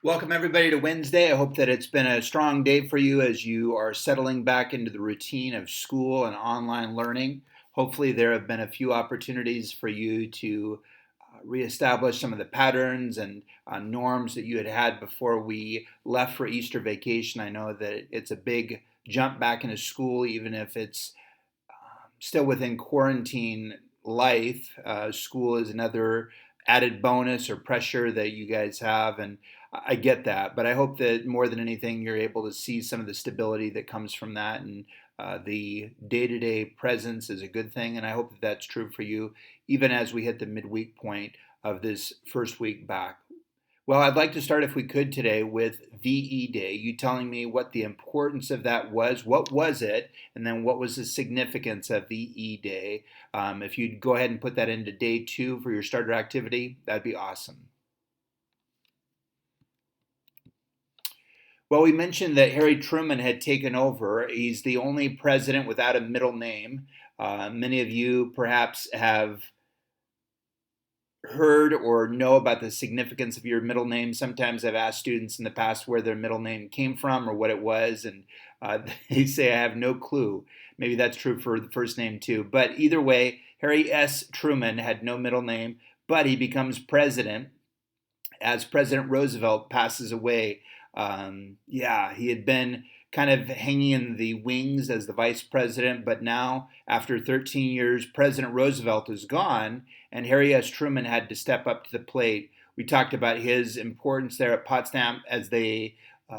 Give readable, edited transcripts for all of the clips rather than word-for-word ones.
Welcome, everybody, to Wednesday. I hope that it's been a strong day for you as you are settling back into the routine of school and online learning. Hopefully, there have been a few opportunities for you to reestablish some of the patterns and norms that you had had before we left for Easter vacation. I know that it's a big jump back into school, even if it's still within quarantine life. School is another added bonus or pressure that you guys have, and I get that. But I hope that more than anything, you're able to see some of the stability that comes from that, and the day-to-day presence is a good thing. And I hope that that's true for you, even as we hit the midweek point of this first week back. Well, I'd like to start, if we could, today with VE Day. You telling me what the importance of that was, what was it, and then what was the significance of VE Day. If you'd go ahead and put that into day two for your starter activity, that'd be awesome. Well, we mentioned that Harry Truman had taken over. He's the only president without a middle name. Many of you perhaps have heard or know about the significance of your middle name. Sometimes I've asked students in the past where their middle name came from or what it was, and they say I have no clue. Maybe that's true for the first name too. But either way, Harry S. Truman had no middle name, but he becomes president as President Roosevelt passes away. He had been kind of hanging in the wings as the vice president, but now, after 13 years, President Roosevelt is gone, and Harry S. Truman had to step up to the plate. We talked about his importance there at Potsdam as they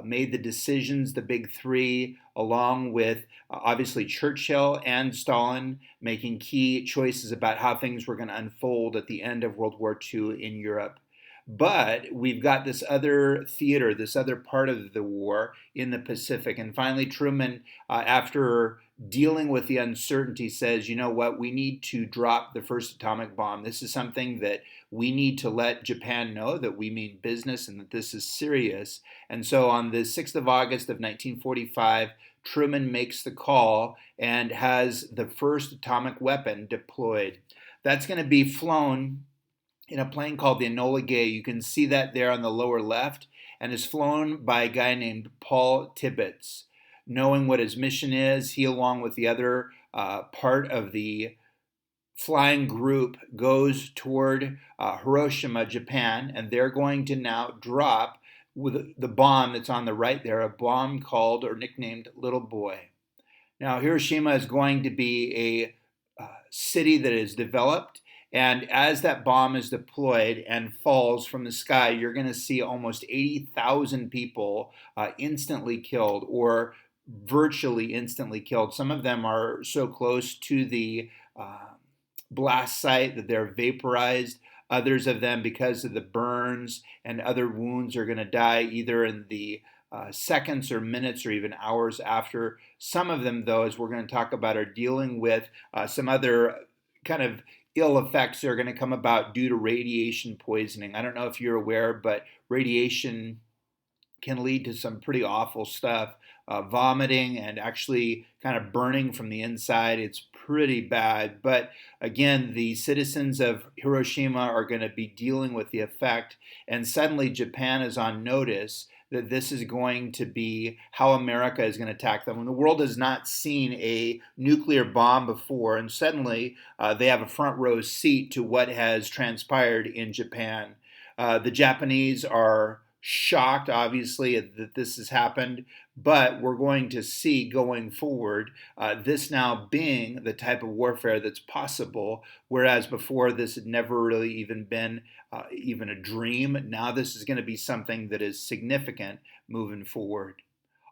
made the decisions, the big three, along with obviously Churchill and Stalin, making key choices about how things were going to unfold at the end of World War II in Europe. But we've got this other theater, this other part of the war in the Pacific. And finally, Truman, after dealing with the uncertainty, says, you know what, we need to drop the first atomic bomb. This is something that we need to let Japan know that we mean business and that this is serious. And so on the 6th of August of 1945, Truman makes the call and has the first atomic weapon deployed. That's going to be flown in a plane called the Enola Gay. You can see that there on the lower left, and is flown by a guy named Paul Tibbets. Knowing what his mission is, he, along with the other part of the flying group, goes toward Hiroshima, Japan, and they're going to now drop with the bomb that's on the right there, a bomb called or nicknamed Little Boy. Now, Hiroshima is going to be a city that is developed. And as that bomb is deployed and falls from the sky, you're going to see almost 80,000 people instantly killed, or virtually instantly killed. Some of them are so close to the blast site that they're vaporized. Others of them, because of the burns and other wounds, are going to die either in the seconds or minutes or even hours after. Some of them, though, as we're going to talk about, are dealing with some other kind of ill effects that are going to come about due to radiation poisoning. I don't know if you're aware, but radiation can lead to some pretty awful stuff, vomiting and actually kind of burning from the inside. It's pretty bad. But again, the citizens of Hiroshima are going to be dealing with the effect, and suddenly Japan is on notice that this is going to be how America is going to attack them. When the world has not seen a nuclear bomb before, and suddenly they have a front row seat to what has transpired in Japan. The Japanese are shocked, obviously, that this has happened, but we're going to see going forward this now being the type of warfare that's possible, whereas before this had never really even been even a dream. Now this is going to be something that is significant moving forward.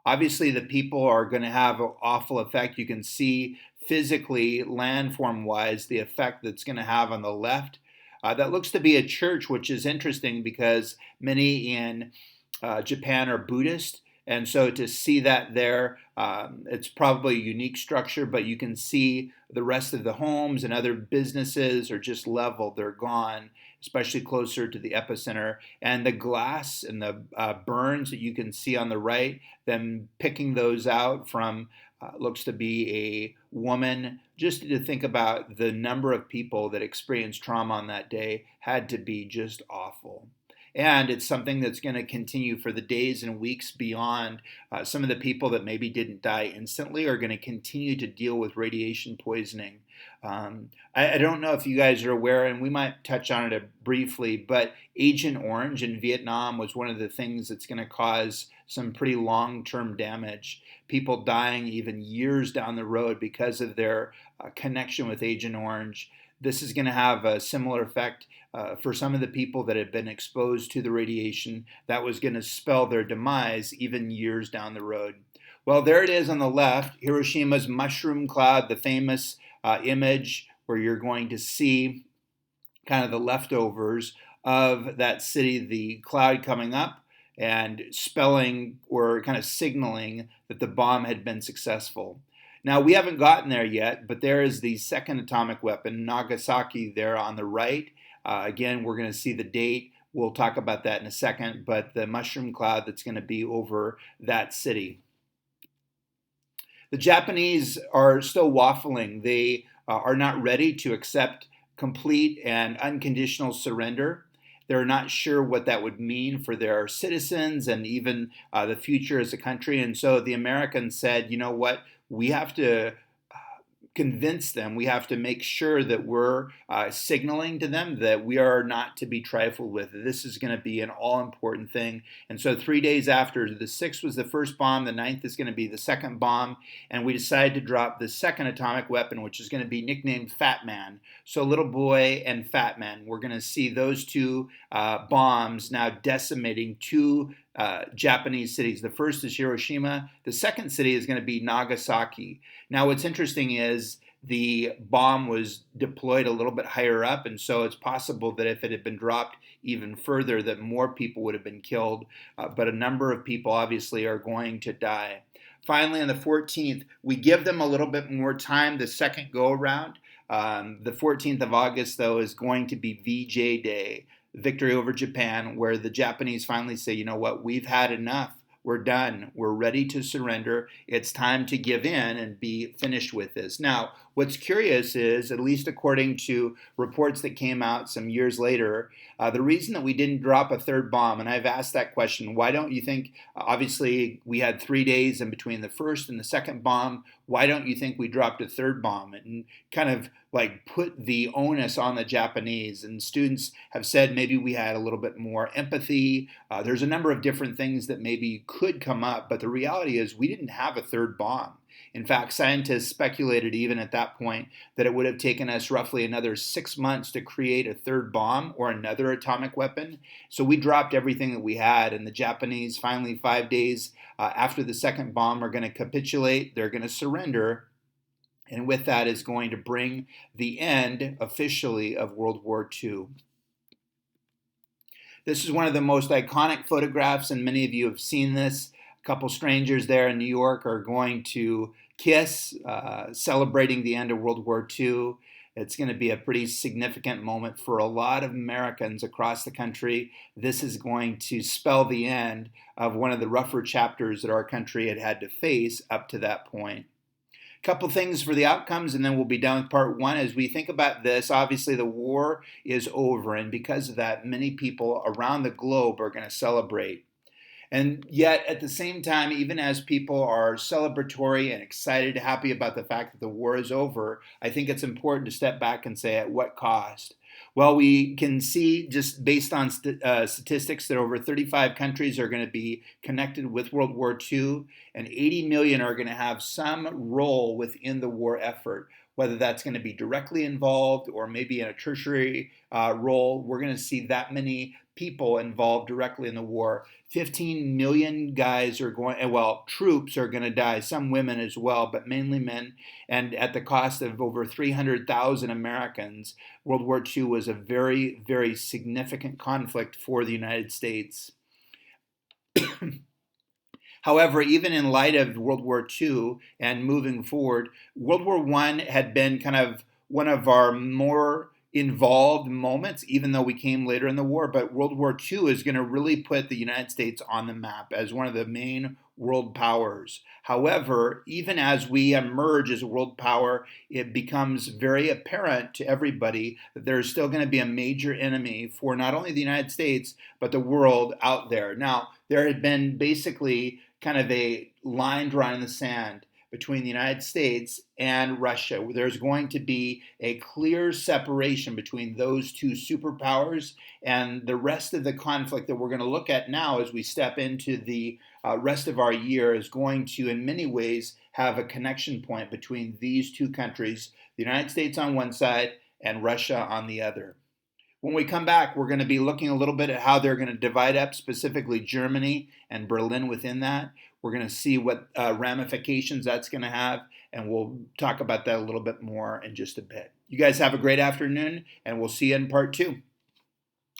Obviously, the people are going to have an awful effect. You can see physically, landform-wise, the effect that's going to have on the left. That looks to be a church, which is interesting because many in Japan are Buddhist. And so to see that there, it's probably a unique structure, but you can see the rest of the homes and other businesses are just leveled. They're gone, especially closer to the epicenter. And the glass and the burns that you can see on the right, them picking those out from looks to be a woman. Just to think about the number of people that experienced trauma on that day had to be just awful. And it's something that's going to continue for the days and weeks beyond. Some of the people that maybe didn't die instantly are going to continue to deal with radiation poisoning. I don't know if you guys are aware, and we might touch on it briefly, but Agent Orange in Vietnam was one of the things that's going to cause some pretty long-term damage. People dying even years down the road because of their connection with Agent Orange. This is going to have a similar effect for some of the people that have been exposed to the radiation that was going to spell their demise even years down the road. Well, there it is on the left, Hiroshima's mushroom cloud, the famous image where you're going to see kind of the leftovers of that city, the cloud coming up and spelling or kind of signaling that the bomb had been successful. Now, we haven't gotten there yet, but there is the second atomic weapon, Nagasaki, there on the right. Again, we're going to see the date. We'll talk about that in a second, but the mushroom cloud that's going to be over that city. The Japanese are still waffling. They are not ready to accept complete and unconditional surrender. They're not sure what that would mean for their citizens and even the future as a country. And so the Americans said, you know what, we have to convince them, we have to make sure that we're signaling to them that we are not to be trifled with. This is going to be an all-important thing. And so 3 days after, the 6th was the first bomb, the 9th is going to be the second bomb, and we decided to drop the second atomic weapon, which is going to be nicknamed Fat Man. So Little Boy and Fat Man, we're going to see those two bombs now decimating two Japanese cities. The first is Hiroshima. The second city is going to be Nagasaki. Now, what's interesting is the bomb was deployed a little bit higher up, and so it's possible that if it had been dropped even further, that more people would have been killed. But a number of people obviously are going to die. Finally, on the 14th, we give them a little bit more time the second go around. The 14th of August, though, is going to be VJ Day. Victory over Japan, where the Japanese finally say, you know what, we've had enough. We're done. We're ready to surrender. It's time to give in and be finished with this. Now, what's curious is, at least according to reports that came out some years later, the reason that we didn't drop a third bomb, and I've asked that question, why don't you think, obviously we had 3 days in between the first and the second bomb, why don't you think we dropped a third bomb? And kind of like put the onus on the Japanese. And students have said maybe we had a little bit more empathy. There's a number of different things that maybe could come up, but the reality is we didn't have a third bomb. In fact, scientists speculated even at that point that it would have taken us roughly another 6 months to create a third bomb or another atomic weapon. So we dropped everything that we had, and the Japanese finally 5 days after the second bomb are going to capitulate. They're going to surrender. And with that is going to bring the end officially of World War II. This is one of the most iconic photographs, and many of you have seen this. A couple strangers there in New York are going to kiss, celebrating the end of World War II. It's going to be a pretty significant moment for a lot of Americans across the country. This is going to spell the end of one of the rougher chapters that our country had had to face up to that point. Couple things for the outcomes, and then we'll be done with part one. As we think about this, obviously the war is over, and because of that, many people around the globe are going to celebrate. And yet, at the same time, even as people are celebratory and excited, happy about the fact that the war is over, I think it's important to step back and say, at what cost? Well, we can see just based on statistics that over 35 countries are going to be connected with World War II, and 80 million are going to have some role within the war effort, whether that's going to be directly involved or maybe in a tertiary role. We're going to see that many people involved directly in the war. 15 million guys are going, well, troops are going to die, some women as well, but mainly men, and at the cost of over 300,000 Americans. World War II was a very, very significant conflict for the United States. However, even in light of World War II and moving forward, World War I had been kind of one of our more involved moments, even though we came later in the war. But World War II is going to really put the United States on the map as one of the main world powers. However, even as we emerge as a world power, it becomes very apparent to everybody that there's still going to be a major enemy for not only the United States, but the world out there. Now, there had been basically kind of a line drawn in the sand between the United States and Russia. There's going to be a clear separation between those two superpowers, and the rest of the conflict that we're going to look at now as we step into the rest of our year is going to, in many ways, have a connection point between these two countries, the United States on one side and Russia on the other. When we come back, we're going to be looking a little bit at how they're going to divide up, specifically Germany and Berlin within that. We're going to see what ramifications that's going to have, and we'll talk about that a little bit more in just a bit. You guys have a great afternoon, and we'll see you in part 2.